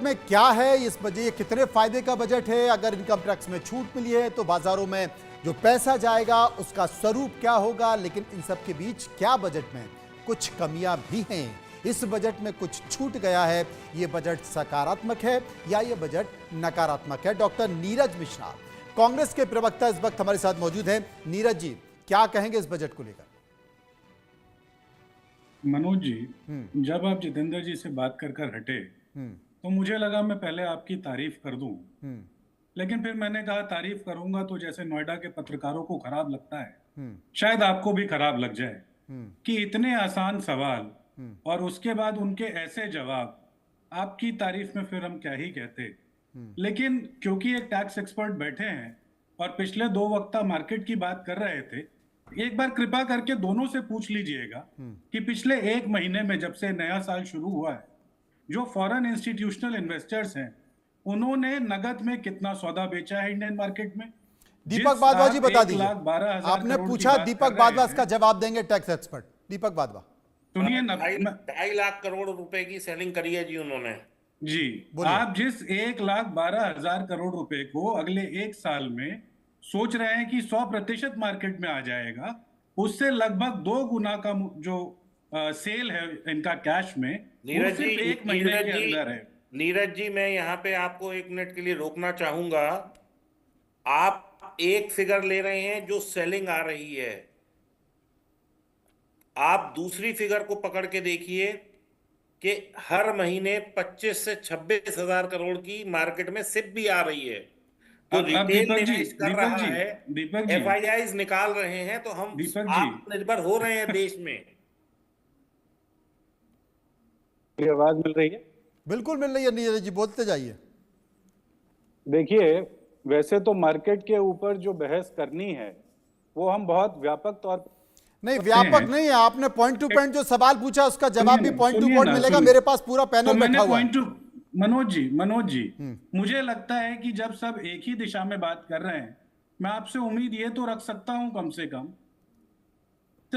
में क्या है इस बजट, ये कितने फायदे का बजट है? अगर इनकम टैक्स में छूट मिली है तो बाजारों में जो पैसा जाएगा उसका स्वरूप क्या होगा? लेकिन इन सब के बीच क्या बजट में कुछ कमियां भी हैं? इस बजट में कुछ छूट गया है, ये बजट सकारात्मक है या ये बजट नकारात्मक है? डॉक्टर नीरज मिश्रा, कांग्रेस के प्रवक्ता, इस वक्त हमारे साथ मौजूद हैं। नीरज जी, क्या कहेंगे इस बजट को लेकर? मनोज जी, जब आप जितेंद्र जी से बात कर हटे तो मुझे लगा मैं पहले आपकी तारीफ कर दूं, लेकिन फिर मैंने कहा तारीफ करूंगा तो जैसे नोएडा के पत्रकारों को खराब लगता है, शायद आपको भी खराब लग जाए कि इतने आसान सवाल और उसके बाद उनके ऐसे जवाब। आपकी तारीफ में फिर हम क्या ही कहते। लेकिन क्योंकि एक टैक्स एक्सपर्ट बैठे हैं और पिछले 2 वक्ता मार्केट की बात कर रहे थे, एक बार कृपा करके दोनों से पूछ लीजिएगा कि पिछले 1 महीने में जब से नया साल शुरू हुआ है, जो फॉरेन इंस्टीट्यूशनल इन्वेस्टर्स हैं उन्होंने नगद में कितना सौदा बेचा है इंडियन मार्केट में। दीपक बादवा जी बता दीजिए। 1,12,000 आपने पूछा, दीपक बादवा इसका जवाब देंगे, टैक्स एक्सपर्ट दीपक बादवा। सुनिए, 2.5 लाख करोड़ रुपए की सेलिंग करी है जी उन्होंने। जी, आप जिस 1,12,000 करोड़ रुपए को अगले 1 साल में सोच रहे हैं कि 100% मार्केट में आ जाएगा, उससे लगभग 2 गुना का जो सेल है इनका कैश में, वो सिर्फ 1 महीने के अंदर है। नीरज जी, मैं यहाँ पे आपको 1 मिनट के लिए रोकना चाहूंगा। आप एक फिगर ले रहे हैं जो सेलिंग आ रही है, आप दूसरी फिगर को पकड़ के देखिए कि हर महीने 25 से 26 हजार करोड़ की मार्केट में सिप भी आ रही है। तो रिटेल निवेश कर रहा है, एफआईआईज निकाल रहे हैं, तो हम आत्मनिर्भर हो रहे हैं देश में। आवाज मिल रही है? बिल्कुल मिल रही है नीरज जी, बोलते जाइए। देखिए, वैसे तो मार्केट के ऊपर जो बहस करनी है वो हम बहुत व्यापक तौर पर नहीं, व्यापक नहीं है। आपने पॉइंट टू पॉइंट जो सवाल पूछा उसका जवाब भी पॉइंट टू पॉइंट मिलेगा। मेरे पास पूरा पैनल बैठा हुआ है। मनोज जी, मुझे लगता है कि जब सब एक ही दिशा में बात कर रहे हैं, मैं आपसे उम्मीद ये तो रख सकता हूं कम से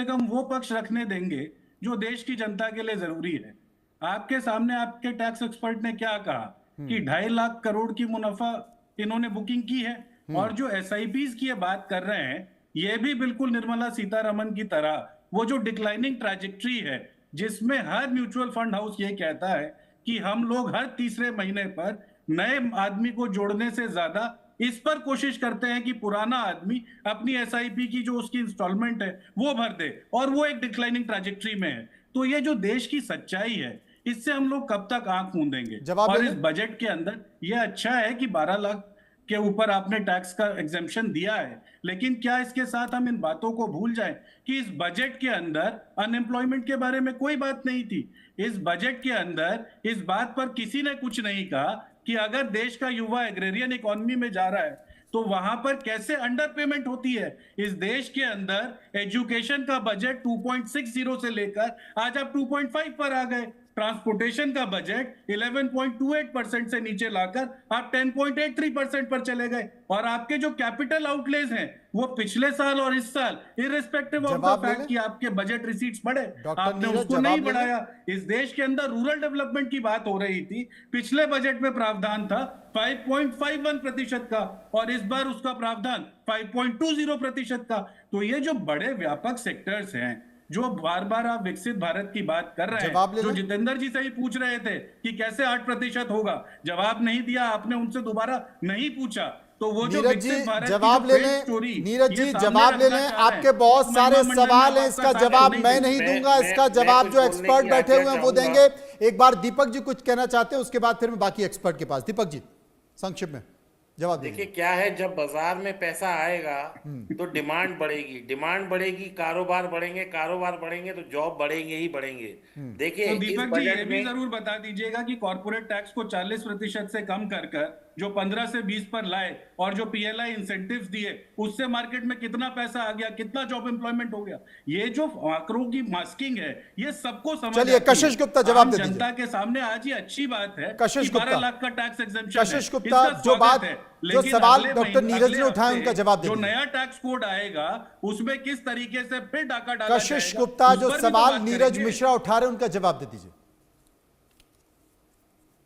कम वो पक्ष रखने देंगे जो देश की जनता के लिए जरूरी है। आपके सामने आपके टैक्स एक्सपर्ट ने क्या कहा कि 2.5 लाख करोड़ की मुनाफा इन्होंने बुकिंग की है, और जो एसआईपीज की बात कर रहे हैं, ये भी बिल्कुल निर्मला सीतारमण की तरह वो जो डिक्लाइनिंग ट्रैजेक्टरी है, जिसमें हर म्यूचुअल फंड हाउस ये कहता है कि हम लोग हर तीसरे महीने पर नए आदमी को जोड़ने से ज्यादा इस पर कोशिश करते हैं कि पुराना आदमी अपनी एसआईपी की जो उसकी इंस्टॉलमेंट है वो भर दे, और वो एक डिक्लाइनिंग ट्रैजेक्टरी में है। तो ये जो देश की सच्चाई है, इससे हम लोग कब तक आंख मूंदेंगे? और इस बजट के अंदर ये अच्छा है कि 12 लाख के ऊपर आपने टैक्स का एग्जेम्पशन दिया है, लेकिन क्या इसके साथ हम इन बातों को भूल जाएं कि इस बजट के अंदर अनएम्प्लॉयमेंट के बारे में कोई बात नहीं थी। इस बजट के अंदर इस बात पर किसी ने कुछ नहीं कहा कि अगर देश का युवा एग्रेरियन इकोनॉमी में जा रहा है तो वहां पर कैसे अंडर पेमेंट होती है। इस देश के अंदर एजुकेशन का बजट 2.60 से लेकर आज आप 2.5 पर आ गए। ट्रांसपोर्टेशन का बजट 11.28% से नीचे लाकर आप 10.83% पर चले गए, और आपके जो कैपिटल आउटलेज हैं वो पिछले साल और इस साल इररिस्पेक्टिव ऑफ द फैक्ट कि आपके बजट रिसीट्स बढ़े, आपने उसको नहीं बढ़ाया। इस देश के अंदर रूरल डेवलपमेंट की बात हो रही थी, पिछले बजट में प्रावधान था 5.51% का, और इस बार उसका प्रावधान 5.20% का। तो ये जो बड़े व्यापक सेक्टर्स हैं, जो बार बार आप विकसित भारत की बात कर रहे हैं, जो जितेंद्र जी से ही पूछ रहे थे कि कैसे 8% होगा, जवाब नहीं दिया आपने, उनसे दोबारा नहीं पूछा, तो वो जो विकसित भारत जवाब ले लें। नीरज जी जवाब ले लें, आपके बहुत सारे सवाल हैं, इसका जवाब मैं नहीं दूंगा, इसका जवाब जो एक्सपर्ट बैठे हुए हैं वो देंगे। एक बार दीपक जी कुछ कहना चाहते हैं, उसके बाद फिर मैं बाकी एक्सपर्ट के पास। दीपक जी संक्षिप्त में जवाब देखिए, क्या है, जब बाजार में पैसा आएगा तो डिमांड बढ़ेगी, डिमांड बढ़ेगी, कारोबार बढ़ेंगे, कारोबार बढ़ेंगे तो जॉब बढ़ेंगे ही बढ़ेंगे। देखिए, तो दीपक जी ये भी जरूर बता दीजिएगा कि कॉर्पोरेट टैक्स को 40% से कम कर जो 15 से 20 पर लाए, और जो पीएलआई इंसेंटिव्स दिए, उससे मार्केट में कितना पैसा आ गया, कितना जॉब एम्प्लॉयमेंट हो गया। ये जो आंकड़ों की मास्किंग है, ये सबको समझ चलिए कशिश गुप्ता जवाब दे दीजिए। जनता के सामने आज ये अच्छी बात है कशिश गुप्ता, 12 लाख का टैक्स एग्जेम्पशन। कशिश गुप्ता जो बात है, जो सवाल डॉक्टर नीरज ने उठाया उनका जवाब जो नया टैक्स कोड आएगा उसमें किस तरीके से फिर डाका डाला जाएगा। कशिश गुप्ता जो सवाल नीरज मिश्रा उठा रहे हैं उनका जवाब दे दीजिए।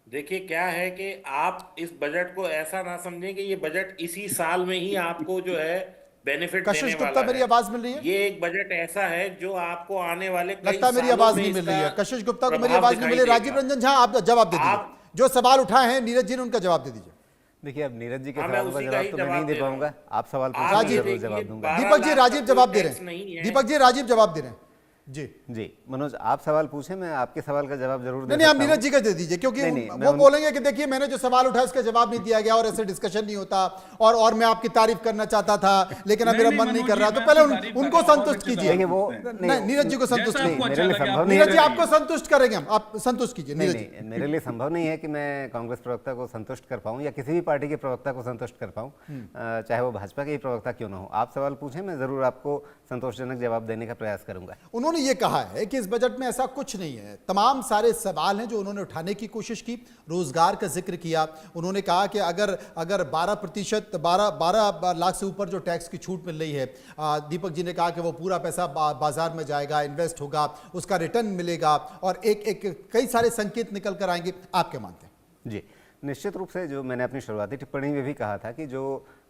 देखिए क्या है कि आप इस बजट को ऐसा ना समझें कि ये बजट इसी साल में ही आपको जो है बेनिफिट देने कशिश गुप्ता, वाला मेरी है। आवाज मिल रही है? ये एक बजट ऐसा है जो आपको आने वाले कई लगता है मेरी सालों आवाज में नहीं मिल इसका रही है। कशिश गुप्ता को मेरी प्रभाव आवाज नहीं दिखाई मिली। राजीव देगा। रंजन झा, आप जवाब दे दीजिए। आप जो सवाल उठाए हैं नीरज जी ने, उनका जवाब दे दीजिए। देखिए, अब नीरज जी के हाँ, मैं सवालों का उसी का जवाब ही तो मैं नहीं जवाब दे दे रहा पाऊंगा। हूँ। आप सवाल पूछें, आप मैं ये जरूर देखिए जवाब दूंगा। 12 दीपक जी, लाख राजीव का जवाब कोई दे रहे टैक्स नहीं हैं। है। दीपक जी, राजीव जवाब दे रहे हैं जी। जी मनोज, आप सवाल पूछें, मैं आपके सवाल का जवाब जरूर दे नहीं, आप सकता नीरज हूं। जी का दे दीजिए, क्योंकि नहीं, नहीं, मैं वो बोलेंगे कि देखिए मैंने जो सवाल उठाया उसका जवाब नहीं दिया गया और ऐसे डिस्कशन नहीं होता, और मैं आपकी तारीफ करना चाहता था लेकिन अब मेरा मन नहीं कर रहा। तो पहले उनको संतुष्ट कीजिए। देखिए वो नहीं, नीरज जी को संतुष्ट नहीं, नहीं, मेरे लिए संभव नहीं नीरज जी है। आपको संतुष्ट करेंगे हम, आप संतुष्ट कीजिए नहीं नीरज जी। नहीं, मेरे लिए संभव नहीं है कि मैं कांग्रेस प्रवक्ता को संतुष्ट कर पाऊं या किसी भी पार्टी के प्रवक्ता को संतुष्ट कर पाऊं, चाहे वो भाजपा के ही प्रवक्ता क्यों ना हो। आप सवाल पूछें, मैं जरूर आपको संतोषजनक जवाब देने का प्रयास करूंगा। उन्होंने ये कहा है कि इस बजट में ऐसा कुछ नहीं है। तमाम सारे सवाल हैं जो उन्होंने उठाने की कोशिश की। रोजगार का जिक्र किया। उन्होंने कहा कि अगर 12% 12 लाख से ऊपर जो टैक्स की छूट मिल रही है, दीपक जी ने कहा कि वो पूरा पैसा बाजार में जाएगा, इन्वेस्ट होगा, उसका रिटर्न मिलेगा, और एक कई सारे संकेत निकल कर आएंगे। आप क्या मानते हैं? जी, निश्चित रूप से जो मैंने अपनी शुरुआती टिप्पणी में भी कहा था कि जो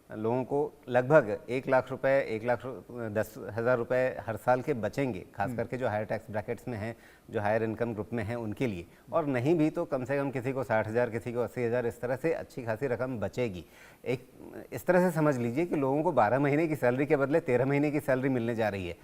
लोगों को लगभग 1 लाख रुपए, 1,10,000 रुपए हर साल के बचेंगे, खास करके जो हायर टैक्स ब्रैकेट्स में हैं, जो हायर इनकम ग्रुप में हैं उनके लिए, और नहीं भी तो कम से कम किसी को 60,000, किसी को 80,000, इस तरह से अच्छी खासी रकम बचेगी। एक इस तरह से समझ लीजिए कि लोगों को 12 महीने की सैलरी के बदले 13 महीने की सैलरी मिलने जा रही है।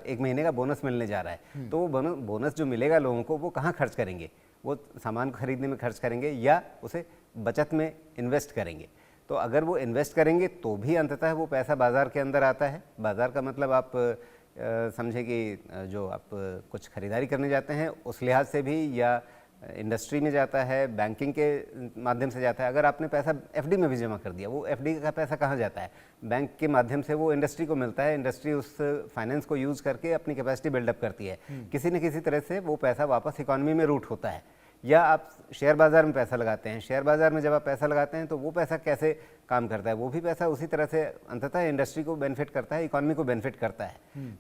एक महीने का बोनस मिलने जा रहा है। तो वो बोनस जो मिलेगा लोगों को, वो कहाँ खर्च करेंगे? वो सामान खरीदने में खर्च करेंगे या उसे बचत में इन्वेस्ट करेंगे। तो अगर वो इन्वेस्ट करेंगे तो भी अंततः वो पैसा बाज़ार के अंदर आता है। बाज़ार का मतलब आप समझे कि जो आप कुछ खरीदारी करने जाते हैं उस लिहाज से भी, या इंडस्ट्री में जाता है, बैंकिंग के माध्यम से जाता है। अगर आपने पैसा एफडी में भी जमा कर दिया, वो एफडी का पैसा कहाँ जाता है? बैंक के माध्यम से वो इंडस्ट्री को मिलता है। इंडस्ट्री उस फाइनेंस को यूज़ करके अपनी कैपेसिटी बिल्डअप करती है। किसी न किसी तरह से वो पैसा वापस इकॉनमी में रूट होता है। या आप शेयर बाज़ार में पैसा लगाते हैं। शेयर बाज़ार में जब आप पैसा लगाते हैं तो वो पैसा कैसे काम करता है? वो भी पैसा उसी तरह से अंततः इंडस्ट्री को बेनिफिट करता है, इकॉनमी को बेनिफिट करता है।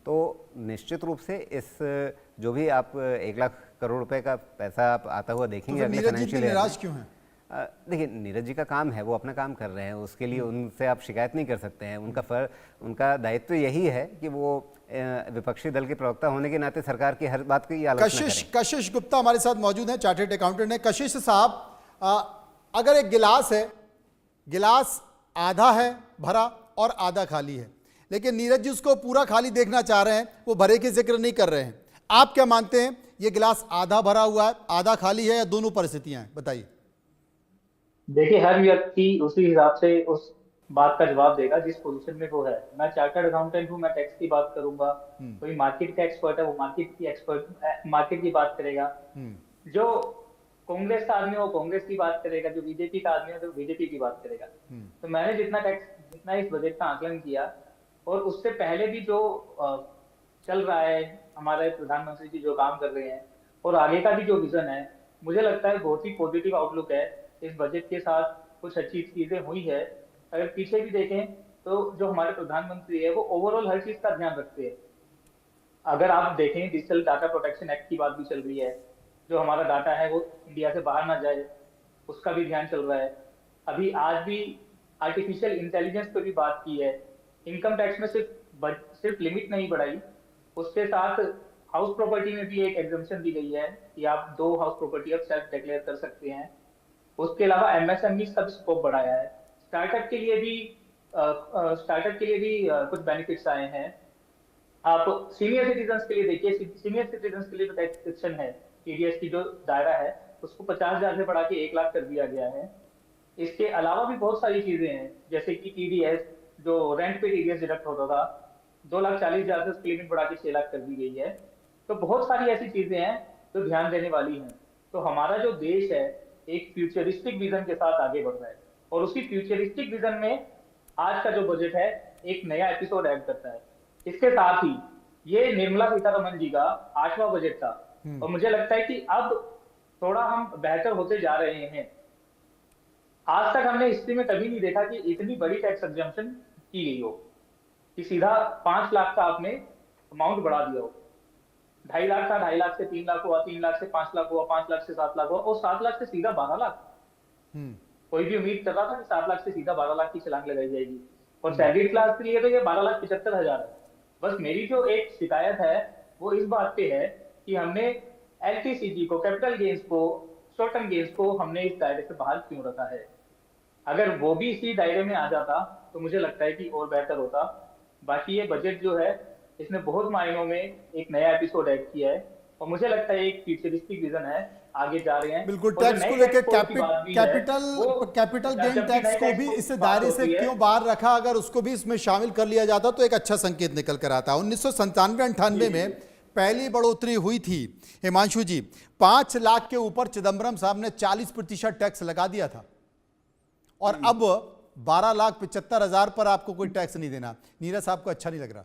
तो निश्चित रूप से इस जो भी आप 1 लाख करोड़ रुपए का पैसा आप आता हुआ देखेंगे तो अगले नीरज जी फाइनेंशियल ईयर निराश में। क्यों हैं? देखिए, नीरज जी का काम है, वो अपना काम कर रहे हैं, उसके लिए उनसे आप शिकायत नहीं कर सकते हैं। उनका दायित्व यही है कि वो विपक्षी दल के प्रवक्ता होने के नाते सरकार की हर बात की आलोचना करें। कशिश गुप्ता हमारे साथ मौजूद हैं, चार्टर्ड अकाउंटेंट हैं। कशिश साहब, अगर एक गिलास है, गिलास आधा है भरा और आधा खाली है, लेकिन नीरज जी उसको पूरा खाली देखना चाह रहे हैं, वो भरे की जिक्र नहीं कर रहे हैं। आप क्या मानते हैं, ये गिलास आधा भरा हुआ है, आधा खाली है, या दोनों परिस्थितियां हैं? बताइए। देखिए, हर व्यक्ति उसी हिसाब से उस बात का जवाब देगा जिस पोजीशन में वो है। मैं चार्टर्ड अकाउंटेंट हूँ, मैं टैक्स की बात करूंगा। कोई मार्केट का एक्सपर्ट है, वो मार्केट की बात करेगा। जो कांग्रेस का आदमी है वो कांग्रेस की बात करेगा, जो बीजेपी का आदमी है तो बीजेपी की बात करेगा। तो मैंने जितना इस बजट का आकलन किया, और उससे पहले भी जो चल रहा है, हमारे प्रधानमंत्री जी जो काम कर रहे हैं, और आगे का भी जो विजन है, मुझे लगता है बहुत ही पॉजिटिव आउटलुक है। इस बजट के साथ कुछ अच्छी चीजें हुई है। अगर पीछे भी देखें तो जो हमारे प्रधानमंत्री है वो ओवरऑल हर चीज का ध्यान रखते हैं। अगर आप देखें, डिजिटल डाटा प्रोटेक्शन एक्ट की बात भी चल रही है। जो हमारा डाटा है वो इंडिया से बाहर ना जाए, उसका भी ध्यान चल रहा है। अभी आज भी आर्टिफिशियल इंटेलिजेंस पर भी बात की है। इनकम टैक्स में सिर्फ लिमिट नहीं बढ़ाई, उसके साथ हाउस प्रॉपर्टी में भी एक एग्जम्पशन दी गई है कि आप 2 हाउस प्रॉपर्टी अब सेल्फ डिक्लेयर कर सकते हैं। उसके अलावा एमएसएमई का भी स्कोप बढ़ाया है। स्टार्टअप के लिए भी कुछ बेनिफिट्स आए हैं। आप सीनियर सिटीजन्स के लिए देखिए, सीनियर सिटीजन्स के लिए जो टैक्सेशन है, टीडीएस की जो दायरा है उसको 50,000 से बढ़ा के 1 लाख कर दिया गया है। इसके अलावा भी बहुत सारी चीजें हैं, जैसे कि टीडीएस, जो रेंट पे टीडीएस डिडक्ट होता था, 2,40,000 से उसकी लिमिट बढ़ा के 6 लाख कर दी गई है। तो बहुत सारी ऐसी चीजें हैं जो ध्यान देने वाली हैं। तो हमारा जो देश है एक फ्यूचरिस्टिक विजन के साथ आगे बढ़ रहा है, और उसी फ्यूचरिस्टिक विजन में आज का जो बजट है एक नया एपिसोड ऐड करता है। इसके साथ ही ये निर्मला सीतारमण जी का 8वां बजट था, और मुझे लगता है कि अब थोड़ा हम बेहतर होते जा रहे हैं। आज तक हमने हिस्ट्री में कभी नहीं देखा कि इतनी बड़ी टैक्स एग्जम्पशन की गई हो, कि सीधा 5 लाख का आपने अमाउंट बढ़ा दिया हो। 2.5 लाख था, 2.5 लाख से 3 लाख हुआ, 3 लाख से 5 लाख हुआ, 5 लाख से 7 लाख हुआ, और 7 लाख से सीधा 12 लाख। कोई भी उम्मीद कर रहा था कि 7 लाख से सीधा 12 लाख की छलांग लगाई जाएगी, और सैलरी क्लास के लिए तो ये 12,75,000 है। बस मेरी जो एक शिकायत है वो इस बात पे है कि हमने एलटीसीजी को, कैपिटल गेन्स को, शॉर्ट टर्म गेन्स को हमने इस दायरे से बाहर क्यों रखा है। अगर वो भी इसी दायरे में आ जाता तो मुझे लगता है कि और बेहतर होता। बाकी ये बजट जो है इसने बहुत मायनों में एक नया एपिसोड ऐड किया है, और मुझे लगता है एक फ्यूचरिस्टिक विजन है, आगे जा रहे हैं। बिल्कुल। और जो टैक्स को नए लेकर टैक्स कोड की बात भी है, कैपिटल गेन जब भी टैक्स नए को टैक्स भी कोड इस की दायरे बात से होती है, क्यों बाहर रखा, अगर उसको भी इसमें शामिल कर लिया जाता तो एक अच्छा संकेत निकल कर आता। 1997-98 में पहली बढ़ोतरी हुई थी हिमांशु जी, 5 लाख के ऊपर चिदम्बरम साहब ने 40% टैक्स लगा दिया था, और अब 12,75,000 पर आपको कोई टैक्स नहीं देना। नीरज साहब को अच्छा नहीं लग रहा?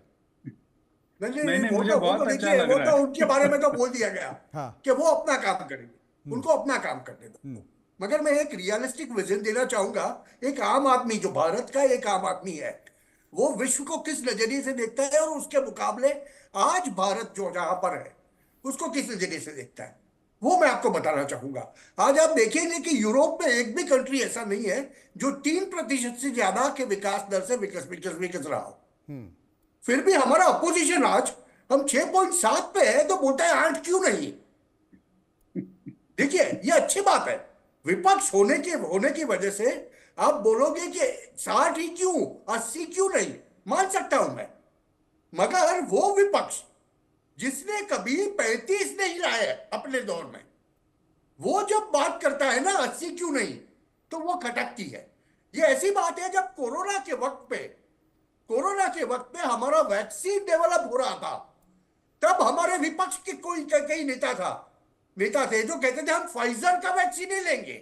नहीं, मुझे बहुत अच्छा लग वो रहा तो है। उनके बारे में तो बोल दिया गया हाँ। कि वो अपना काम करेंगे, उनको अपना काम करने दो। मगर मैं एक रियलिस्टिक विजन देना चाहूंगा। एक आम आदमी, जो भारत का एक आम आदमी है, वो विश्व को किस नजरिए से देखता है, और उसके मुकाबले आज भारत जो जहां पर है उसको किस नजरिए से देखता है, वो मैं आपको बताना चाहूंगा। आज आप देखेंगे कि यूरोप में एक भी कंट्री ऐसा नहीं है जो 3% से ज्यादा के विकास दर से विकस रहा हो। फिर भी हमारा अपोजिशन आज, हम 6.7 पे है तो बोलता है 8 क्यों नहीं। देखिए, ये अच्छी बात है। विपक्ष होने की वजह से आप बोलोगे कि 60 ही क्यों, 80 क्यों नहीं, मान सकता हूं मैं। मगर वो विपक्ष जिसने कभी 35 नहीं लाए अपने दौर में, वो जब बात करता है ना 80 क्यों नहीं, तो वो खटकती है। ये ऐसी बात है, जब कोरोना के वक्त पे हमारा वैक्सीन डेवलप हो रहा था, तब हमारे विपक्ष के कई नेता थे जो कहते थे हम फाइजर का वैक्सीन ही लेंगे,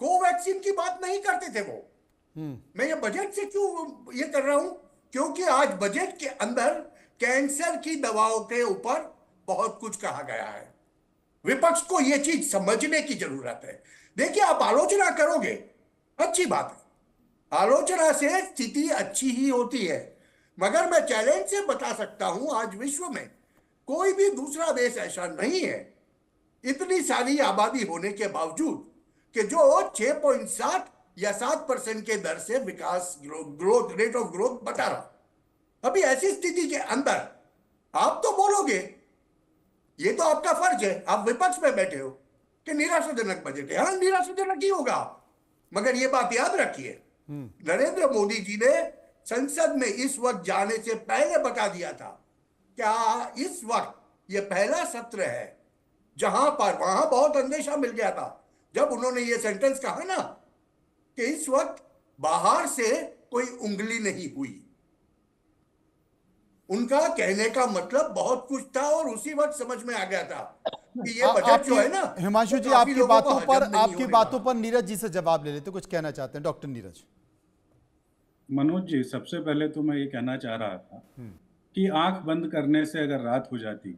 कोवैक्सीन की बात नहीं करते थे वो। मैं ये बजट से क्यों ये कर रहा हूं, क्योंकि आज बजट के अंदर कैंसर की दवाओं के ऊपर बहुत कुछ कहा गया है। विपक्ष को यह चीज समझने की जरूरत है। देखिए, आप आलोचना करोगे, अच्छी बात है, आलोचना से स्थिति अच्छी ही होती है, मगर मैं चैलेंज से बता सकता हूं आज विश्व में कोई भी दूसरा देश ऐसा नहीं है, इतनी सारी आबादी होने के बावजूद, कि जो 6.7 या 7% के दर से विकास रेट ऑफ ग्रोथ बता रहा। अभी ऐसी स्थिति के अंदर आप तो बोलोगे, ये तो आपका फर्ज है, आप विपक्ष में बैठे हो, कि निराशाजनक बजट है। हाँ, निराशाजनक ही होगा, मगर ये बात याद रखिए, नरेंद्र मोदी जी ने संसद में इस वक्त जाने से पहले बता दिया था, क्या इस वक्त ये पहला सत्र है जहां पर, वहां बहुत अंदेशा मिल गया था जब उन्होंने ये सेंटेंस कहा ना, कि इस वक्त बाहर से कोई उंगली नहीं हुई। उनका कहने का मतलब बहुत कुछ था, और उसी वक्त समझ में आ गया था कि ये बजट जो है ना, हिमांशु जी, आपकी बातों पर नीरज जी से जवाब ले लेते, कुछ कहना चाहते हैं डॉक्टर नीरज? मनोज जी, सबसे पहले तो मैं ये कहना चाह रहा था कि आंख बंद करने से अगर रात हो जाती